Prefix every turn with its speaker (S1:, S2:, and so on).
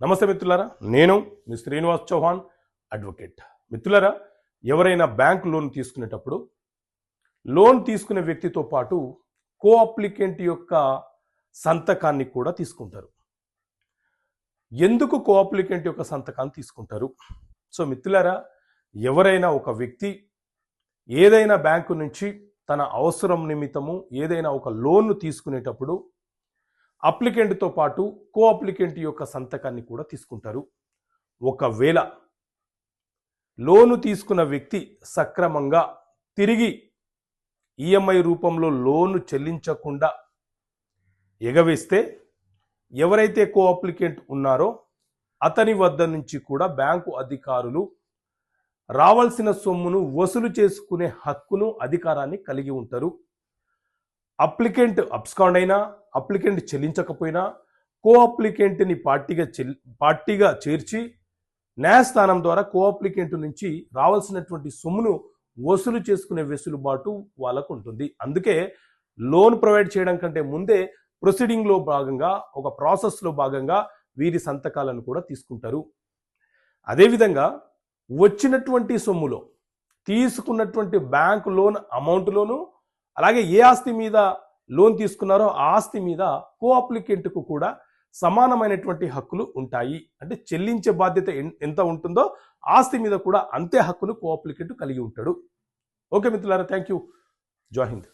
S1: నమస్తే మిత్రులారా, నేను మీ శ్రీనివాస్ చౌహాన్ అడ్వకేట్. మిత్రులారా, ఎవరైనా బ్యాంక్ లోన్ తీసుకునేటప్పుడు లోన్ తీసుకునే వ్యక్తితో పాటు కో అప్లికెంట్ యొక్క సంతకాన్ని కూడా తీసుకుంటారు. ఎందుకు కో అప్లికెంట్ యొక్క సంతకాన్ని తీసుకుంటారు? సో మిత్రులారా, ఎవరైనా ఒక వ్యక్తి ఏదైనా బ్యాంకు నుంచి తన అవసరం నిమిత్తము ఏదైనా ఒక లోన్ను తీసుకునేటప్పుడు అప్లికెంట్తో పాటు కో అప్లికెంట్ యొక్క సంతకాన్ని కూడా తీసుకుంటారు. ఒకవేళ లోను తీసుకున్న వ్యక్తి సక్రమంగా తిరిగి ఈఎంఐ రూపంలో లోను చెల్లించకుండా ఎగవేస్తే ఎవరైతే కో అప్లికెంట్ ఉన్నారో అతని వద్ద నుంచి కూడా బ్యాంకు అధికారులు రావాల్సిన సొమ్మును వసూలు చేసుకునే హక్కును అధికారాన్ని కలిగి ఉంటారు. అప్లికెంట్ అబ్స్కాండ్ అయినా, అప్లికెంట్ చెల్లించకపోయినా కో అప్లికెంట్ని పార్టీగా చేర్చి న్యాయస్థానం ద్వారా కో అప్లికెంట్ నుంచి రావాల్సినటువంటి సొమ్మును వసూలు చేసుకునే వెసులుబాటు వాళ్ళకు ఉంటుంది. అందుకే లోన్ ప్రొవైడ్ చేయడం కంటే ముందే ప్రొసీడింగ్లో భాగంగా, ఒక ప్రాసెస్లో భాగంగా వీరి సంతకాలను కూడా తీసుకుంటారు. అదేవిధంగా వచ్చినటువంటి సొమ్ములో తీసుకున్నటువంటి బ్యాంక్ లోన్ అమౌంట్లోను, అలాగే ఏ ఆస్తి మీద లోన్ తీసుకున్నారో ఆ ఆస్తి మీద కో అప్లికెంట్కు కూడా సమానమైనటువంటి హక్కులు ఉంటాయి. అంటే చెల్లించే బాధ్యత ఎంత ఉంటుందో ఆస్తి మీద కూడా అంతే హక్కులు కో అప్లికెంట్ కలిగి ఉంటాడు. ఓకే మిత్రులారా, థ్యాంక్ యూ. జై హింద్.